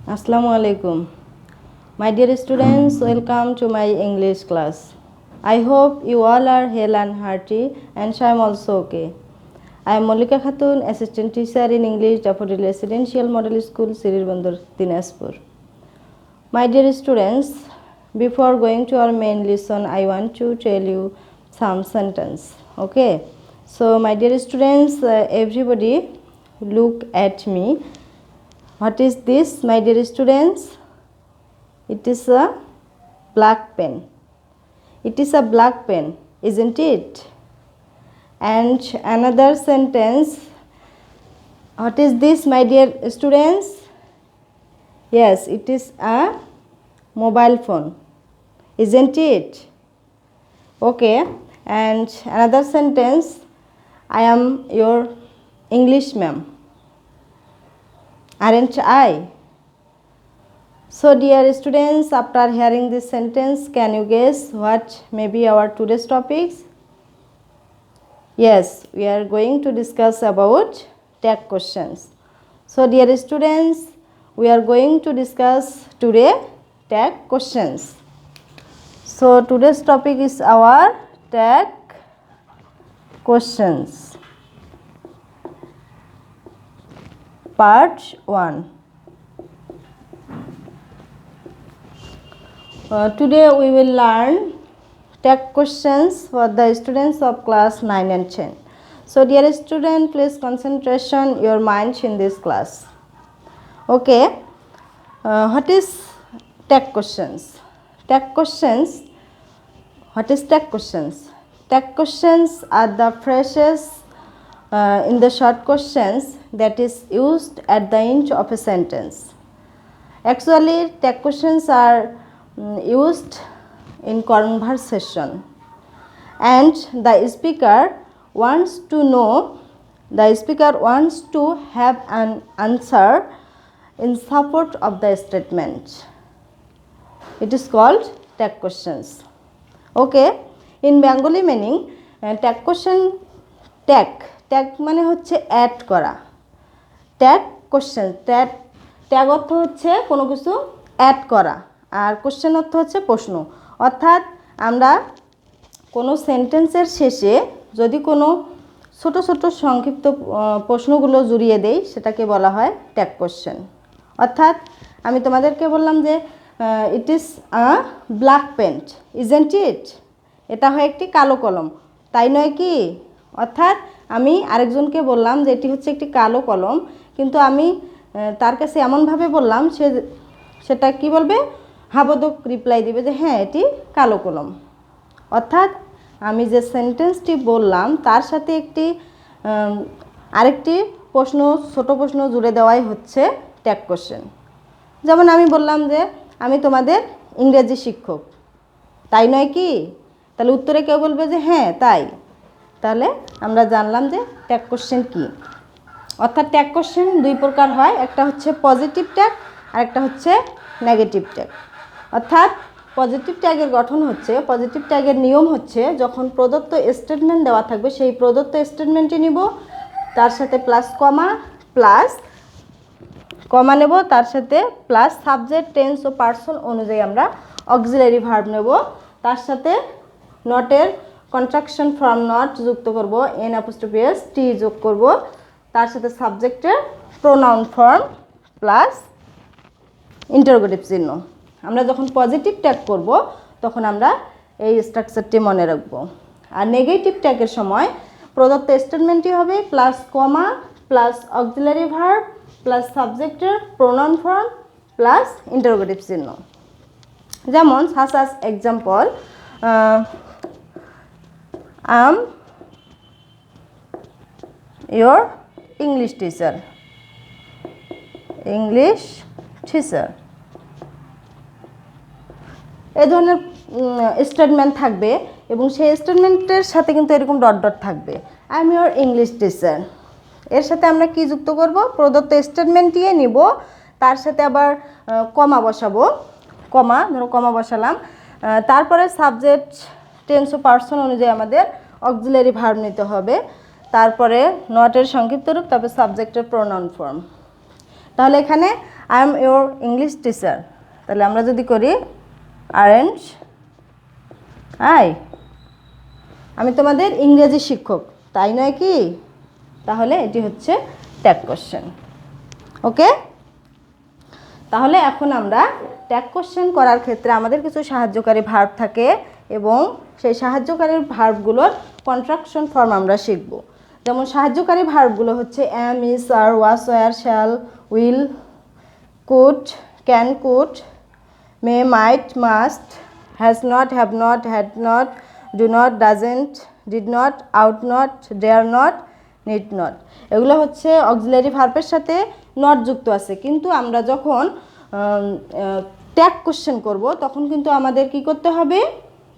Assalamu alaikum. My dear students, welcome to my English class. I hope you all are hale and hearty and I am also okay. I am Molika Khatun, Assistant Teacher in English, Daffodil Residential Model School, Sirirbandur, Dinaspur. My dear students, before going to our main lesson, I want to tell you some sentence. Okay. So, my dear students, everybody look at me. What is this, my dear students? It is a black pen. It is a black pen, isn't it? And another sentence. What is this, my dear students? Yes, it is a mobile phone, isn't it? Okay. And another sentence. I am your English ma'am. Aren't I? So, dear students, after hearing this sentence, can you guess what may be our today's topics? Yes, we are going to discuss about tag questions. So, dear students, we are going to discuss today tag questions. So, today's topic is our tag questions. Part 1. Today we will learn tag questions for the students of class 9 and 10. So, dear student, please concentration your mind in this class. Okay. What is tag questions? Tag questions. What is tag questions? Tag questions are the phrases in the short questions that is used at the end of a sentence. Actually, tag questions are used in conversation, and the speaker wants to have an answer in support of the statement. It is called tag questions. Okay. In Bengali meaning, tag question, tag মানে হচ্ছে add করা। Tag question, tag অর্থ হচ্ছে কোনো কিছু add করা, আর question অর্থ হচ্ছে প্রশ্ন। অর্থাৎ আমরা কোনো সেন্টেন্সের শেষে যদি কোনো ছোট ছোট সংক্ষিপ্ত প্রশ্নগুলো জুড়িয়ে দেই, সেটাকে বলা হয় ট্যাগ কোশ্চেন। অর্থাৎ আমি তোমাদেরকে বললাম যে it is a black paint, isn't it? এটা হয় একটি কালো কলম, তাই নয় কি? অর্থাৎ আমি আরেকজনকে বললাম যে এটি হচ্ছে একটি কালো কলম, কিন্তু আমি তার কাছে এমনভাবে বললাম সেটা কি বলবে? হাবোদক রিপ্লাই দিবে যে হ্যাঁ এটি কালো কলম। অর্থাৎ আমি যে সেন্টেন্সটি বললাম তার সাথে আরেকটি প্রশ্ন, ছোট প্রশ্ন জুড়ে দেওয়াই হচ্ছে ট্যাগ কোশ্চেন। যেমন আমি বললাম যে আমি তোমাদের ইংরেজি শিক্ষক, তাই নয় কি? তাহলে উত্তরে কেউ বলবে যে হ্যাঁ তাই। তাহলে আমরা জানলাম যে ট্যাগ কোশ্চেন কি। অর্থাৎ ট্যাগ কোশ্চেন দুই প্রকার হয়, একটা হচ্ছে পজিটিভ ট্যাগ আর একটা হচ্ছে নেগেটিভ ট্যাগ। অর্থাৎ পজিটিভ ট্যাগের গঠন হচ্ছে, পজিটিভ ট্যাগের নিয়ম হচ্ছে যখন প্রদত্ত স্টেটমেন্ট দেওয়া থাকবে সেই প্রদত্ত স্টেটমেন্টটি নিব, তার সাথে কমা নেব, তার সাথে প্লাস সাবজেক্ট, টেন্স ও পার্সন অনুযায়ী আমরা অক্সিলারি ভার্ব নেব, তার সাথে নটের কন্ট্রাকশন ফর্ম নট যুক্ত করব, এন অ্যাপোস্ট্রফি এস টি যোগ করব, তার সাথে সাবজেক্টের প্রোনাউন ফর্ম প্লাস ইন্টারোগেটিভ চিহ্ন। আমরা যখন পজিটিভ ট্যাগ করব তখন আমরা এই স্ট্রাকচারটি মনে রাখব। আর নেগেটিভ ট্যাগের সময় প্রদত্ত স্টেটমেন্টটি হবে প্লাস কমা প্লাস অক্সিলারি ভার্ব প্লাস সাবজেক্টের প্রোনাউন ফর্ম প্লাস ইন্টারোগেটিভ চিহ্ন। যেমন সাস example, I am your English teacher. এই ধরনের স্টেটমেন্ট থাকবে এবং সেই স্টেটমেন্টের সাথে কিন্তু এরকম ডট ডট থাকবে। I am your English teacher, এর সাথে আমরা কি যুক্ত করব? প্রদত্ত স্টেটমেন্টটিয়ে নিব, তার সাথে আবার কমা বসাবো, কমা বসালাম, তারপরে সাবজেক্ট, টেন্স ও পার্সন অনুযায়ী আমাদের অক্সিলারি ভার্ব নিতে হবে, তারপরে নটের সংক্ষিপ্ত রূপ, তারপরে সাবজেক্টের প্রোনাউন ফর্ম। তাহলে এখানে I am your English teacher, তাহলে আমরা যদি করি আরেন্ট আই, আমি তোমাদের ইংরেজি শিক্ষক, তাই নয় কি? তাহলে এটি হচ্ছে ট্যাগ কোশ্চেন। ওকে, তাহলে এখন আমরা ট্যাগ কোশ্চেন করার ক্ষেত্রে আমাদের কিছু সাহায্যকারী ভার্ব থাকে এবং সেই সাহায্যকারী ভার্বগুলোর কন্ট্রাকশন ফর্ম আমরা শিখব। যেমন সাহায্যকারী ভার্বগুলো হচ্ছে am, is, are, was, were, shall, will, could, can, could, may, might, must, has not, have not, had not, do not, doesn't, did not, ought not, dare not, need not. এগুলো হচ্ছে auxiliary ভার্বের সাথে not যুক্ত আছে, কিন্তু আমরা যখন tag question করব তখন কিন্তু আমাদের কি করতে হবে?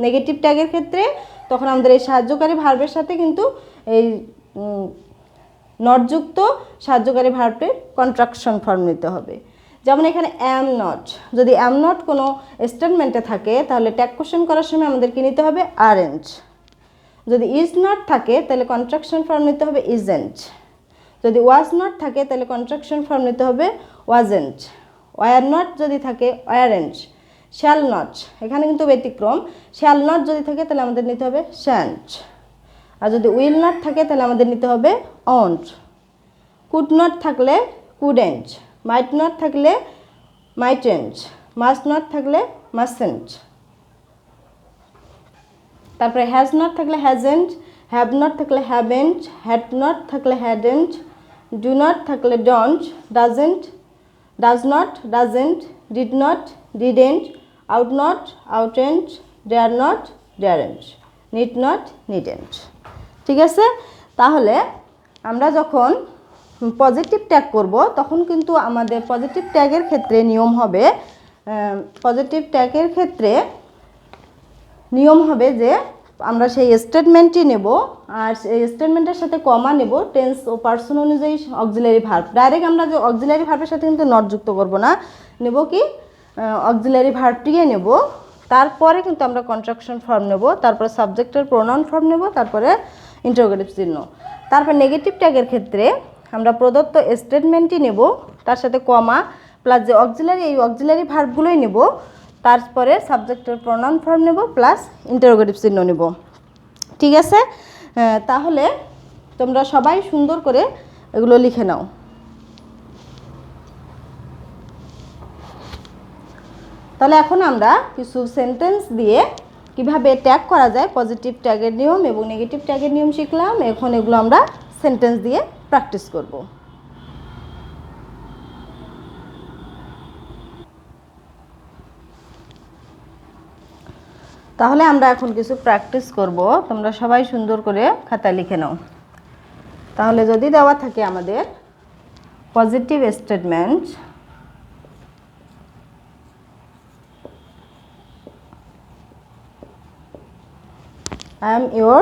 নেগেটিভ ট্যাগের ক্ষেত্রে তখন আমাদের এই সাহায্যকারী ভার্বের সাথে কিন্তু এই নটযুক্ত সাহায্যকারী ভার্বের কন্ট্রাকশন ফর্ম নিতে হবে। যেমন এখানে অ্যাম নট, যদি অ্যাম নট কোনো স্টেটমেন্টে থাকে তাহলে ট্যাগ কোশ্চেন করার সময় আমাদের কি নিতে হবে? আরেন্ট। যদি ইজ নট থাকে তাহলে কন্ট্রাকশন ফর্ম নিতে হবে ইজেন্ট। যদি ওয়াজ নট থাকে তাহলে কন্ট্রাকশন ফর্ম নিতে হবে ওয়াজেন্ট। ওয়ার নট যদি থাকে ওয়ারেন্ট। শ্যাল নট, এখানে কিন্তু ব্যতিক্রম, শ্যাল নট যদি থাকে তাহলে আমাদের নিতে হবে শ্যান্ট। আর যদি উইল নট থাকে তাহলে আমাদের নিতে হবে অন্ট। কুড নট থাকলে কুডেন্ট, মাইট নট থাকলে মাইটেন্ট, মাস্ট নট থাকলে মাসেন্ট। তারপরে হ্যাজ নট থাকলে হ্যাজেন্ট, হ্যাভ নট থাকলে হ্যাভেন্ট, হ্যাড নট থাকলে হ্যাডেন্ট, ডু নট থাকলে don't, doesn't, does not, doesn't, did not, didn't, ought not, oughtn't, dare not, daren't, need not, needn't. ঠিক আছে, তাহলে আমরা যখন পজিটিভ ট্যাগ করব তখন কিন্তু আমাদের পজিটিভ ট্যাগের ক্ষেত্রে নিয়ম হবে, পজিটিভ ট্যাগের ক্ষেত্রে নিয়ম হবে যে আমরা সেই স্টেটমেন্টই নেব, আর সেই স্টেটমেন্টের সাথে কমা নেব টেন্স ও পার্সন অনুযায়ী অক্সিলারি ভার্ব। ডাইরেক্ট আমরা যে অক্সিলারি ভার্বের সাথে কিন্তু নট যুক্ত করব না, নেব কি অক্সিলারি ভার্বটিকে নেব, তারপরে কিন্তু আমরা কন্ট্রাকশন ফর্ম নেব, তারপরে সাবজেক্টের প্রোনাউন ফর্ম নেব, তারপরে ইন্টারোগেটিভ চিহ্ন। তারপর নেগেটিভ ট্যাগের ক্ষেত্রে আমরা প্রদত্ত স্টেটমেন্টই নেব, তার সাথে কমা প্লাস যে অক্সিলারি, এই অক্সিলারি ভার্বগুলোই নেব, তারপরে সাবজেক্টের প্রোনাউন ফর্ম নেব প্লাস ইন্টারোগেটিভ চিহ্ন নেব। ঠিক আছে, তাহলে তোমরা সবাই সুন্দর করে এগুলো লিখে নাও। তাহলে এখন আমরা কিছু সেন্টেন্স দিয়ে কিভাবে ট্যাগ করা যায়, পজিটিভ ট্যাগের নিয়ম এবং নেগেটিভ ট্যাগের নিয়ম শিখলাম। এখন এগুলো আমরা সেন্টেন্স দিয়ে প্র্যাকটিস করব। তাহলে আমরা এখন কিছু প্র্যাকটিস করব, তোমরা সবাই সুন্দর করে খাতায় লিখে নাও। তাহলে যদি দেওয়া থাকে আমাদের positive statement, I am your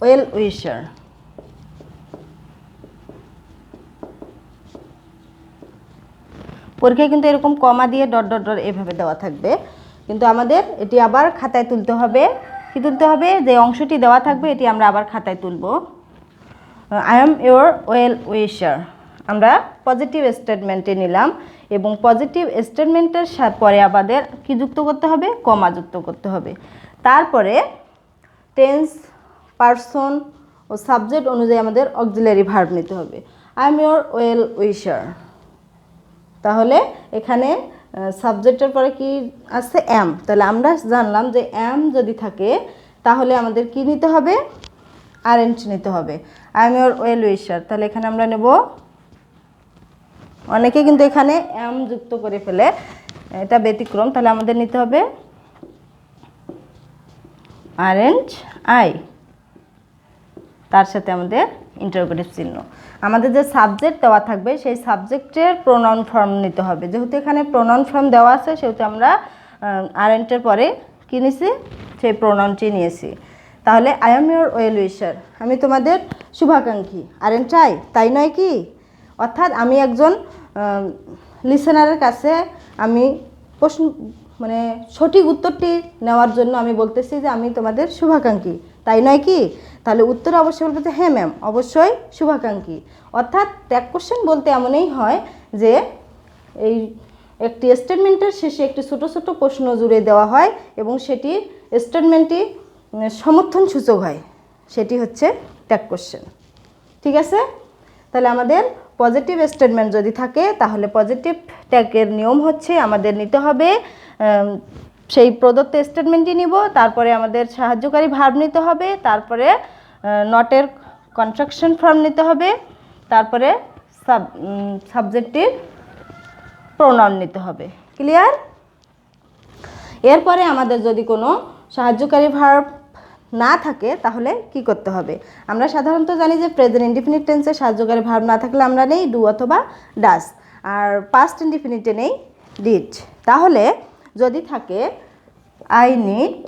well wisher. পরীক্ষায় কিন্তু এরকম কমা দিয়ে ডট ডট ডট এভাবে দেওয়া থাকবে, কিন্তু আমাদের এটি আবার খাতায় তুলতে হবে। কি তুলতে হবে? যে অংশটি দেওয়া থাকবে এটি আমরা আবার খাতায় তুলব। আই এম ইউর ওয়েল উইশার আমরা পজিটিভ স্টেটমেন্টে নিলাম, এবং পজিটিভ স্টেটমেন্টের পরে আমাদের কি যুক্ত করতে হবে? কমা যুক্ত করতে হবে। তারপরে টেন্স, পার্সন ও সাবজেক্ট অনুযায়ী আমাদের অক্সিলারি ভার্ব নিতে হবে। আই এম ইউর ওয়েল উইশার, তাহলে এখানে সাবজেক্টের পরে কি আছে? অ্যাম। তাহলে আমরা জানলাম যে অ্যাম যদি থাকে তাহলে আমাদের কি নিতে হবে? আরেন্ট নিতে হবে। আই এম ইউর ওয়েল উইশার, তাহলে এখানে আমরা নেব, অনেকে কিন্তু এখানে অ্যাম যুক্ত করে ফেলে, এটা ব্যতিক্রম, তাহলে আমাদের নিতে হবে আরেন্ট আই, তার সাথে আমাদের ইন্টারোগেটিভ চিহ্ন। আমাদের যে সাবজেক্ট দেওয়া থাকবে সেই সাবজেক্টের প্রোনাউন ফর্ম নিতে হবে। যেহেতু এখানে প্রোনাউন ফর্ম দেওয়া আছে সেহেতু আমরা আরেন্টের পরে কী নিয়েছি? সেই প্রোনাউনটি নিয়েছি। তাহলে আই এম ইউর ওয়েল উইশার, আমি তোমাদের শুভাকাঙ্ক্ষী। আরেন্ট আই, তাই নয় কি? অর্থাৎ আমি একজন লিসেনারের কাছে আমি প্রশ্ন মানে সঠিক উত্তরটি নেওয়ার জন্য আমি বলতেছি যে আমি তোমাদের শুভাকাঙ্ক্ষী, তাই নয় কি? তাহলে উত্তরে অবশ্যই বলবো যে হ্যাঁ ম্যাম, অবশ্যই শুভাকাঙ্ক্ষী। অর্থাৎ ট্যাগ কোশ্চেন বলতে এমনই হয় যে এই একটি স্টেটমেন্টের শেষে একটি ছোট ছোট প্রশ্ন জুড়ে দেওয়া হয় এবং সেটি স্টেটমেন্টটি সমর্থন সূচক হয়, সেটি হচ্ছে ট্যাগ কোশ্চেন। ঠিক আছে, তাহলে আমাদের পজিটিভ স্টেটমেন্ট যদি থাকে তাহলে পজিটিভ ট্যাগের নিয়ম হচ্ছে আমাদের নিতে হবে সেই প্রদত্ত স্টেটমেন্টই নিব, তারপরে আমাদের সাহায্যকারী ভার্ব নিতে হবে, তারপরে নটের কনস্ট্রাকশন ফর্ম নিতে হবে, তারপরে সাবজেক্টিভ প্রোনাউন নিতে হবে। ক্লিয়ার? এরপরে আমাদের যদি কোনো সাহায্যকারী ভার্ব না থাকে তাহলে কি করতে হবে? আমরা সাধারণত জানি যে প্রেজেন্ট ইনডিফিনিট টেন্সে সাহায্যকারী ভার্ব না থাকলে আমরা নেই ডু অথবা ডাস, আর পাস্ট ইনডিফিনিটে নেই ডিড। তাহলে যদি থাকে আই নিড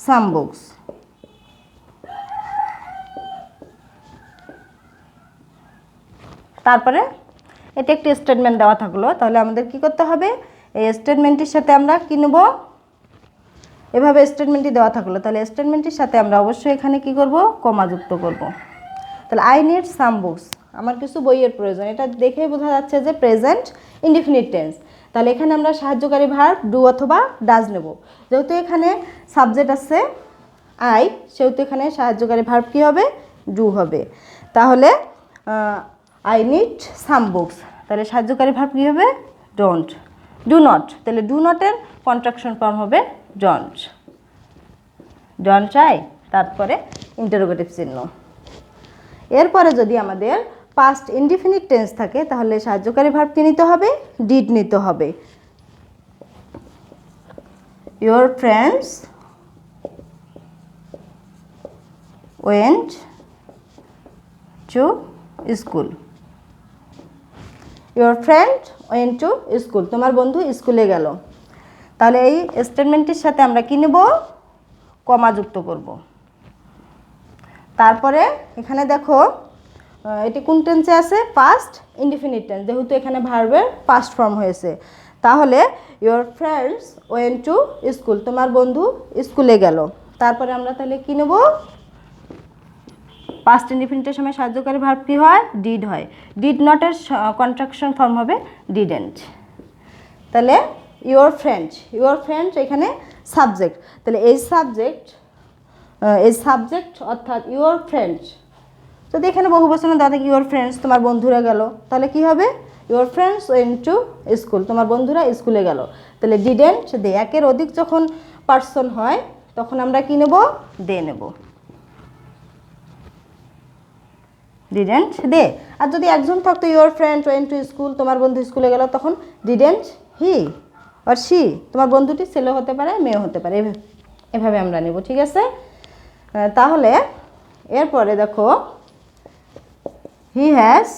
সাম বুকস, তারপরে এটা একটি স্টেটমেন্ট দেওয়া থাকলো, তাহলে আমাদের কি করতে হবে? এই স্টেটমেন্টের সাথে আমরা কি নেব? এভাবে স্টেটমেন্টটি দেওয়া থাকলো, তাহলে স্টেটমেন্টের সাথে আমরা অবশ্যই এখানে কি করব? কমা যুক্ত করব। তাহলে আই নিড সাম বুকস, আমার কিছু বইয়ের প্রয়োজন, এটা দেখেই বোঝা যাচ্ছে যে প্রেজেন্ট ইনডিফিনিট টেন্স। তাহলে এখানে আমরা সাহায্যকারী ভার্ব ডু অথবা ডাজ নেব। যেহেতু এখানে সাবজেক্ট আছে আই, সেহেতু এখানে সাহায্যকারী ভার্ব কী হবে? ডু হবে। তাহলে আই নিড সাম বুকস, তাহলে সাহায্যকারী ভার্ব কী হবে? ডোন্ট। ডু নট, তাহলে ডু নটের কন্ট্রাকশন ফর্ম হবে ডন্ট। ডন্ট চাই, তারপরে ইন্টারোগেটিভ চিহ্ন। এরপরে যদি আমাদের পাস্ট ইনডিফিনিট টেন্স থাকে তাহলে সাহায্যকারী ভার্ব কি নিতে হবে? ডিড নিতে হবে। Your friends went to school. Your friend went to school, তোমার বন্ধু স্কুলে গেল। তাহলে এই স্টেটমেন্টের সাথে আমরা কি নেব? কমা যুক্ত করব। তারপরে এখানে দেখো এটি কোন টেন্সে আছে? পাস্ট ইনডিফিনিট টেন্স, যেহেতু এখানে ভার্বের পাস্ট ফর্ম হয়েছে। তাহলে your friends went to school, তোমার বন্ধু স্কুলে গেল। তারপরে আমরা তাহলে কি নেব? পাস্ট ইনডিফিনিটের সময় সাহায্যকারী ভার্ব কী হয়? ডিড হয়। ডিড নটের কন্ট্রাকশন ফর্ম হবে ডিডেন্ট। তাহলে ইয়োর ফ্রেন্ড এখানে সাবজেক্ট, তাহলে এই সাবজেক্ট অর্থাৎ ইয়োর ফ্রেন্ডস, যদি এখানে বহুবচনে দেওয়া থাকে ইয়োর ফ্রেন্ডস, তোমার বন্ধুরা গেল, তাহলে কি হবে? Your friends went to school, তোমার বন্ধুরা স্কুলে গেল। তাহলে ডিডেন্ট দে, একের অধিক যখন পার্সন হয় তখন আমরা কি নেব? দে নেব। ডিডেন্ট দে। আর যদি একজন থাকতো your friend went to school, তোমার বন্ধু স্কুলে গেল, তখন ডিডেন্ট হি আর শি, তোমার বন্ধুটি ছেলে হতে পারে মেয়ে হতে পারে, এভাবে আমরা নেব। ঠিক আছে, তাহলে এরপরে দেখো হি হ্যাজ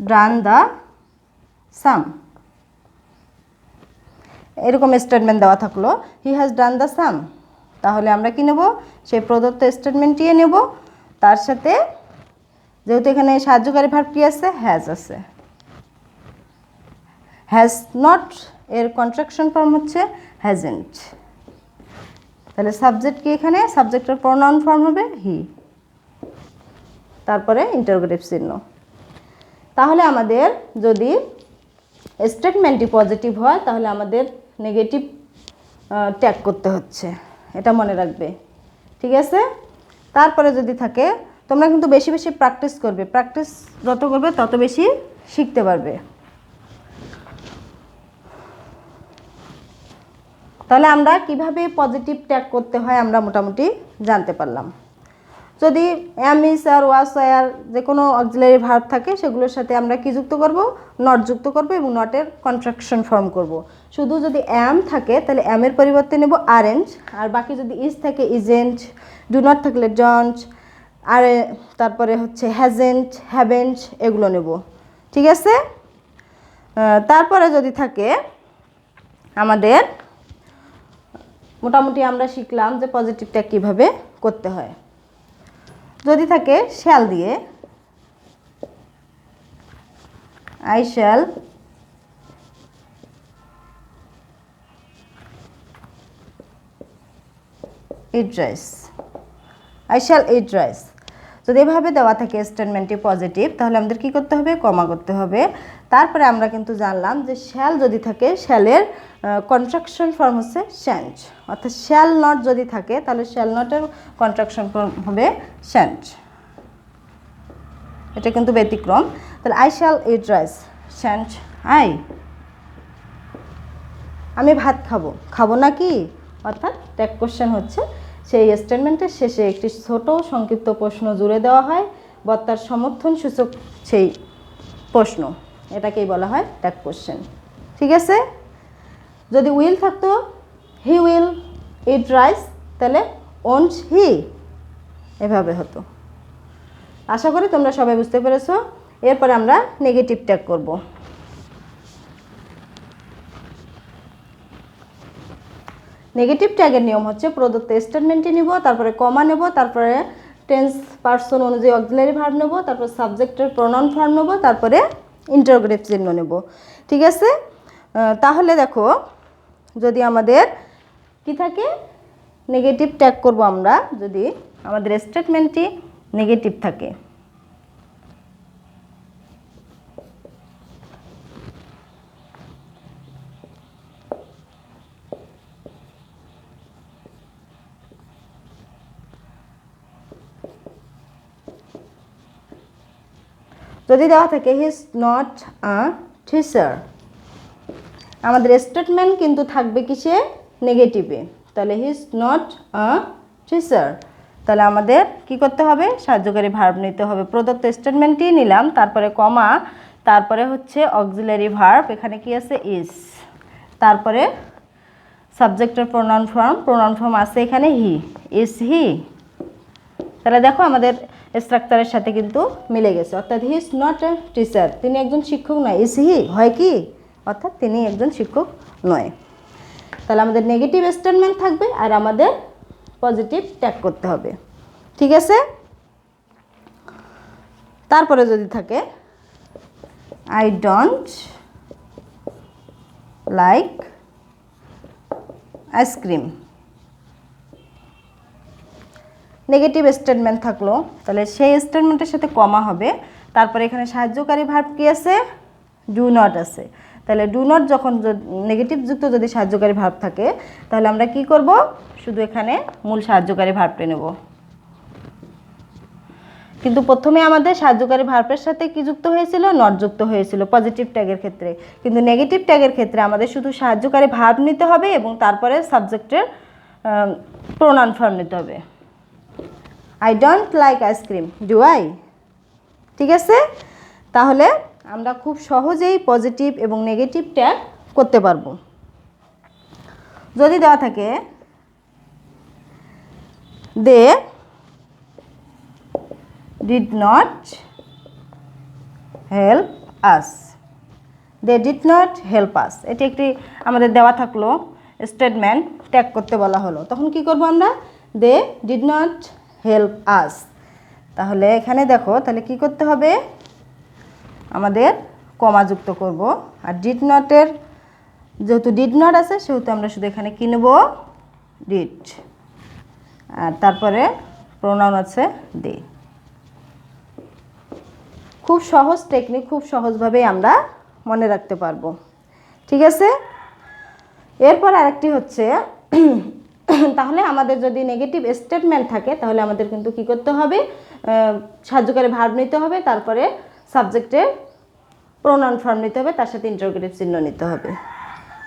ডান দ্য সাম, এরকম স্টেটমেন্ট দেওয়া থাকলো হি হ্যাজ ডান দ্য সাম, তাহলে আমরা কি নেব? সেই প্রদত্ত স্টেটমেন্টটিয়ে নেব। তার সাথে যেহেতু এখানে সাহায্যকারী ভার্ব কি আছে? হ্যাজ আছে। হ্যাজ নট এর কন্ট্রাকশন ফর্ম হচ্ছে হ্যাজেন্ট। তাহলে সাবজেক্ট কি? এখানে সাবজেক্টের প্রোনাউন ফর্ম হবে হি, তারপরে ইন্টারোগেটিভ চিহ্ন। তাহলে আমাদের যদি স্টেটমেন্টটি পজিটিভ হয় তাহলে আমাদের নেগেটিভ ট্যাগ করতে হচ্ছে, এটা মনে রাখবে। ঠিক আছে, তারপরে যদি থাকে, তোমরা কিন্তু বেশি বেশি প্র্যাকটিস করবে, প্র্যাকটিস যত করবে তত বেশি শিখতে পারবে। তাহলে আমরা কিভাবে পজিটিভ ট্যাগ করতে হয় আমরা মোটামুটি জানতে পারলাম। যদি অ্যাম, ইজ, আর, ওয়াজ, ওয়্যার যে কোনো অক্সিলারি ভার্ব থাকে সেগুলোর সাথে আমরা কি যুক্ত করব? নট যুক্ত করব এবং নটের কন্ট্রাকশন ফর্ম করব। শুধু যদি অ্যাম থাকে তাহলে অ্যামের পরিবর্তে নেব আরেন্ট, আর বাকি যদি ইজ থাকে ইজেন্ট, ডু নট থাকলে ডন্ট, আর তারপরে হচ্ছে হ্যাজেন্ট, হ্যাভেন্ট, এগুলো নেব। ঠিক আছে, তারপরে যদি থাকে আমাদের মোটামুটি আমরা শিখলাম যে পজিটিভ ট্যাগ কীভাবে করতে হয়। যদি থাকে শ্যাল দিয়ে, I shall eat rice, I shall eat rice, যদি এভাবে দেওয়া থাকে স্টেটমেন্টটি পজিটিভ তাহলে আমাদের কি করতে হবে, কমা করতে হবে। তারপরে আমরা কিন্তু জানলাম যে শ্যাল যদি থাকে শ্যালের কন্ট্রাকশন ফর্ম হচ্ছে শ্যান্ট, অর্থাৎ শ্যাল নট যদি থাকে তাহলে শ্যাল নটের কন্ট্রাকশন ফর্ম হবে শ্যান্ট। এটা কিন্তু ব্যতিক্রম। তাহলে I shall eat rice, shan't I, আমি ভাত খাবো, খাবো না কি, অর্থাৎ ট্যাগ কোশ্চেন হচ্ছে সেই স্টেটমেন্টের শেষে একটি ছোট সংক্ষিপ্ত প্রশ্ন জুড়ে দেওয়া হয় বক্তার সমর্থন সূচক সেই প্রশ্ন, এটাকেই বলা হয় ট্যাগ কোশ্চেন। ঠিক আছে, যদি উইল থাকতো হি উইল ইট রাইস তাহলে ওন্ট হি, এভাবে হতো। আশা করি তোমরা সবাই বুঝতে পেরেছো। এরপরে আমরা নেগেটিভ ট্যাগ করব। নেগেটিভ ট্যাগের নিয়ম হচ্ছে প্রদত্ত স্টেটমেন্টটি নিব, তারপরে কমা নেব, তারপরে টেন্স পার্সন অনুযায়ী অক্সিলারি ভার্ব নেব, তারপর সাবজেক্টের প্রোনাউন ফর্ম নেব, তারপরে ইন্টারোগেটিভ চিহ্ন নেব। ঠিক আছে, তাহলে দেখো যদি আমাদের কি থাকে, নেগেটিভ ট্যাগ করব আমরা যদি আমাদের স্টেটমেন্টটি নেগেটিভ থাকে। যদি দেওয়া থাকে he is not a teacher, আমাদের স্টেটমেন্ট কিন্তু থাকবে কিসে, নেগেটিভে। তাহলে he is not a teacher, তাহলে আমাদের কি করতে হবে, সাহায্যকারী ভার্ব নিতে হবে। প্রদত্ত স্টেটমেন্টই নিলাম, তারপরে কমা, তারপরে হচ্ছে অক্সিলারি ভার্ব, এখানে কি আছে ইজ, তারপরে সাবজেক্টের প্রোনাউন ফর্ম আছে এখানে হি, ইজ হি। তাহলে দেখো আমাদের স্ট্রাকচারের সাথে কিন্তু মিলে গেছে, অর্থাৎ he is not a teacher, তিনি একজন শিক্ষক নয়। ইজ হি হয় কি, অর্থাৎ তিনি একজন শিক্ষক নয়। তাহলে আমাদের নেগেটিভ স্টেটমেন্ট থাকবে আর আমাদের পজিটিভ ট্যাগ করতে হবে। ঠিক আছে, তারপরে যদি থাকে I don't like ice cream, negative statement থাকলো, তাহলে সেই স্টেটমেন্টের সাথে কমা হবে। তারপরে এখানে সাহায্যকারী ভার্ব কি আছে, ডু নট আছে। তাহলে ডু নট যখন নেগেটিভ যুক্ত যদি সাহায্যকারী ভার্ব থাকে তাহলে আমরা কি করব, শুধু এখানে মূল সাহায্যকারী ভার্বটা নেব। কিন্তু প্রথমে আমাদের সাহায্যকারী ভার্বের সাথে কি যুক্ত হয়েছিল, নট যুক্ত হয়েছিল পজিটিভ ট্যাগের ক্ষেত্রে। কিন্তু নেগেটিভ ট্যাগের ক্ষেত্রে আমাদের শুধু সাহায্যকারী ভার্ব নিতে হবে এবং তারপরে সাবজেক্টের প্রোনাউন ফর্ম নিতে হবে। I don't like ice cream, do I. ঠিক আছে, তাহলে আমরা খুব সহজেই পজিটিভ এবং নেগেটিভ ট্যাগ করতে পারবো। যদি দেওয়া থাকে they did not help us, they did not help us, এটি একটি আমাদের দেওয়া থাকলো স্টেটমেন্ট, ট্যাগ করতে বলা হলো, তখন কি করব আমরা, they did not help us. তাহলে এখানে দেখো তাহলে কি করতে হবে, আমাদের কমা যুক্ত করব। আর ডিড নটের যেহেতু ডিড নট আছে সেহেতু আমরা শুধু এখানে কি নেব, ডিড, আর তারপরে প্রোনাউন আছে দে। খুব সহজ টেকনিক, খুব সহজভাবেই আমরা মনে রাখতে পারবো। ঠিক আছে, এরপর আরেকটি হচ্ছে তাহলে আমাদের যদি নেগেটিভ স্টেটমেন্ট থাকে তাহলে আমাদের কিন্তু কি করতে হবে, সাহায্যকারী ভার্ব নিতে হবে, তারপরে সাবজেক্টের প্রোনাউন ফর্ম নিতে হবে, তার সাথে ইন্টারোগেটিভ চিহ্ন নিতে হবে।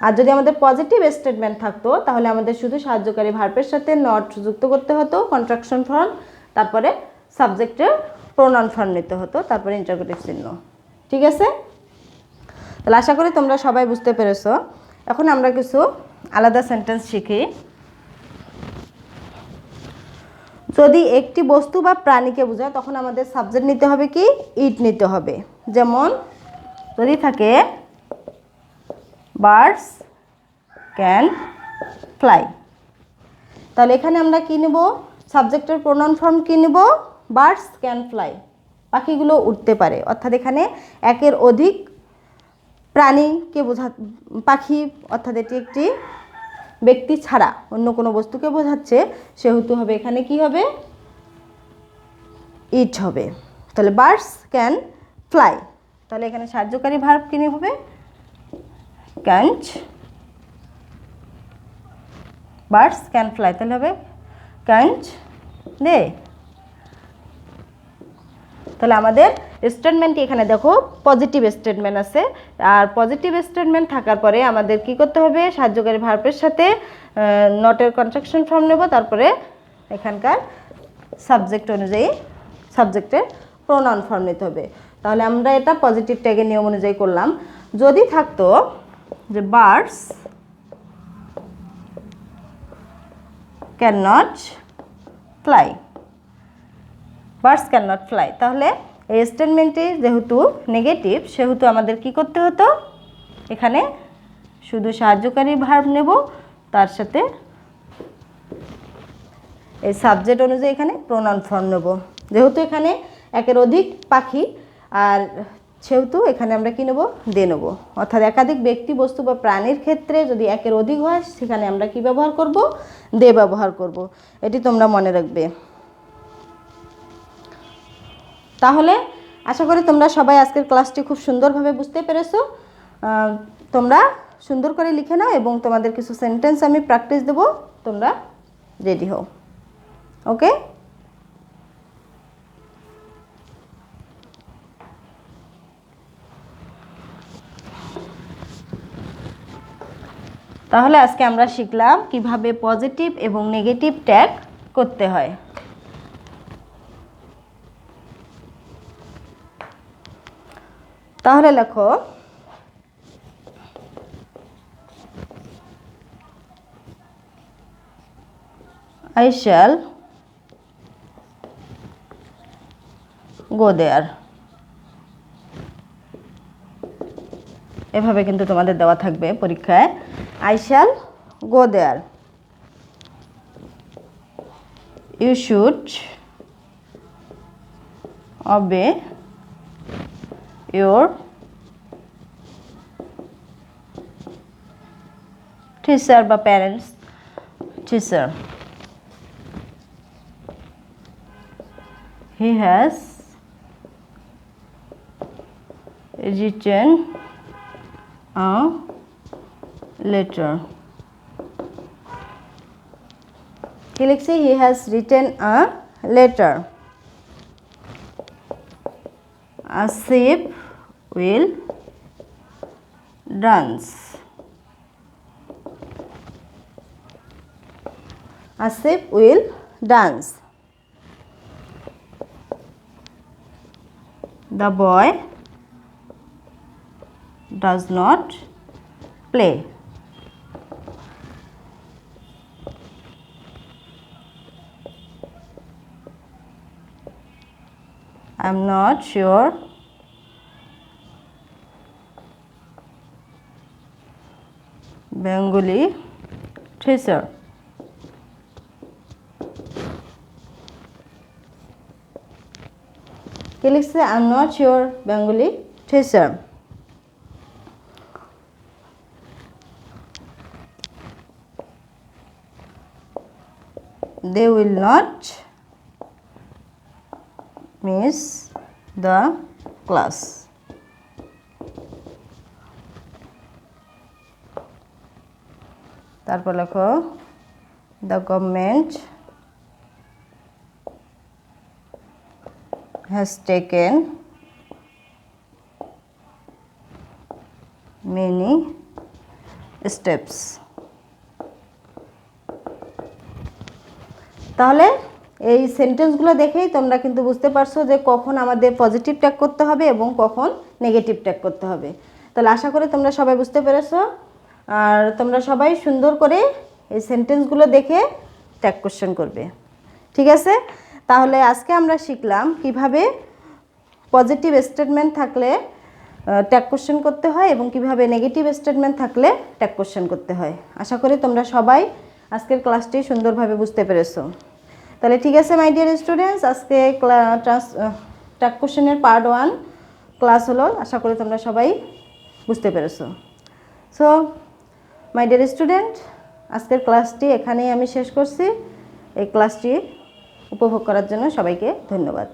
আর যদি আমাদের পজিটিভ স্টেটমেন্ট থাকতো তাহলে আমাদের শুধু সাহায্যকারী ভার্বের সাথে নট যুক্ত করতে হতো, কন্ট্রাকশন ফর্ম, তারপরে সাবজেক্টের প্রোনাউন ফর্ম নিতে হতো, তারপরে ইন্টারোগেটিভ চিহ্ন। ঠিক আছে, তাহলে আশা করি তোমরা সবাই বুঝতে পেরেছো। এখন আমরা কিছু আলাদা সেন্টেন্স শিখি। যদি একটি বস্তু বা প্রাণীকে বোঝায় তখন আমাদের সাবজেক্ট নিতে হবে কি, ইট নিতে হবে। যেমন যদি থাকে বার্ডস ক্যান ফ্লাই, তাহলে এখানে আমরা কি নেব, সাবজেক্টের প্রোনাউন ফর্ম কি নেব, বার্ডস ক্যান ফ্লাই, পাখিগুলো উঠতে পারে। অর্থাৎ এখানে একের অধিক প্রাণীকে পাখি, অর্থাৎ এটি একটি ব্যক্তি ছাড়া অন্য কোনো বস্তুকে বোঝাচ্ছে, সেহেতু হবে এখানে কি হবে, ইট হবে। তাহলে বার্ডস ক্যান ফ্লাই, তাহলে এখানে সাহায্যকারী ভার্ব কি হবে? ক্যান্ট। বার্ডস ক্যান ফ্লাই, তাহলে হবে ক্যান্ট দে। তাহলে আমাদের স্টেটমেন্টটি এখানে দেখো পজিটিভ স্টেটমেন্ট আছে, আর পজিটিভ স্টেটমেন্ট থাকার পরে আমাদের কি করতে হবে? সাহায্যকারী ভার্বের সাথে নটের কনট্রাকশন ফর্ম নেব, তারপরে এখানকার সাবজেক্ট অনুযায়ী সাবজেক্টের প্রোনাউন ফর্ম নিতে হবে। তাহলে আমরা এটা পজিটিভ ট্যাগের নিয়ম অনুযায়ী করলাম। যদি থাকতো যে birds can not fly, birds can not fly, তাহলে এই স্টেটমেন্টটি যেহেতু নেগেটিভ সেহেতু আমাদের কি করতে হতো? এখানে শুধু সাহায্যকারী ভার্ব নেব, তার সাথে এই সাবজেক্ট অনুযায়ী এখানে প্রোনাউন ফর্ম নেব। যেহেতু এখানে একের অধিক পাখি, আর সেহেতু এখানে আমরা কি নেব? দে নেব। অর্থাৎ একাধিক ব্যক্তি, বস্তু বা প্রাণীর ক্ষেত্রে যদি একের অধিক হয় সেখানে আমরা কি ব্যবহার করব? দে ব্যবহার করব। এটি তোমরা মনে রাখবে। তাহলে আশা করি তোমরা সবাই আজকের ক্লাসটি খুব সুন্দরভাবে বুঝতে পেরেছো। তোমরা সুন্দর করে লিখে নাও এবং তোমাদের কিছু সেন্টেন্স আমি প্র্যাকটিস দেবো, তোমরা রেডি হও। ওকে? তাহলে আজকে আমরা শিখলাম কিভাবে পজিটিভ এবং নেগেটিভ ট্যাগ করতে হয়। তাহলে লেখো I shall go there। এভাবে কিন্তু তোমাদের দেওয়া থাকবে পরীক্ষায়, I shall go there। You should obey your teacher বা parents teacher। He has written a letter। কি লিখছি? He has written a letter। A sheep will dance। A sheep will dance। The boy does not play। I'm not sure Bengali teacher। কি লিখছে? I'm not sure Bengali teacher। They will not miss the class। তারপর লেখো the government has taken many steps। তাহলে এই সেন্টেন্সগুলো দেখেই তোমরা কিন্তু বুঝতে পারছো যে কখন আমাদের পজিটিভ ট্যাগ করতে হবে এবং কখন নেগেটিভ ট্যাগ করতে হবে। তাহলে আশা করি তোমরা সবাই বুঝতে পেরেছো, আর তোমরা সবাই সুন্দর করে এই সেন্টেন্সগুলো দেখে ট্যাগ কোশ্চেন করবে। ঠিক আছে? তাহলে আজকে আমরা শিখলাম কিভাবে পজিটিভ স্টেটমেন্ট থাকলে ট্যাগ কোশ্চেন করতে হয় এবং কিভাবে নেগেটিভ স্টেটমেন্ট থাকলে ট্যাগ কোশ্চেন করতে হয়। আশা করি তোমরা সবাই আজকের ক্লাসটি সুন্দরভাবে বুঝতে পেরেছো। তাহলে ঠিক আছে মাই ডিয়ার স্টুডেন্টস, আজকে ট্যাগ কোশ্চেনের পার্ট 1 ক্লাস হলো। আশা করি তোমরা সবাই বুঝতে পেরেছো। সো মাই ডিয়ার স্টুডেন্ট, আজকের ক্লাসটি এখানেই আমি শেষ করছি। এই ক্লাসটি উপভোগ করার জন্য সবাইকে ধন্যবাদ।